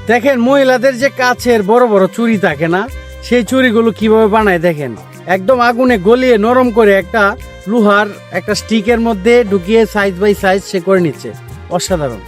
দেখেন মহিলাদের যে কাছের বড় বড় চুড়ি থাকে না, সেই চুড়িগুলো কিভাবে বানায় দেখেন। একদম আগুনে গলিয়ে নরম করে একটা লোহার একটা স্টিকের মধ্যে ঢুকিয়ে সাইজ বাই সাইজ সে করে নিচ্ছে। অসাধারণ।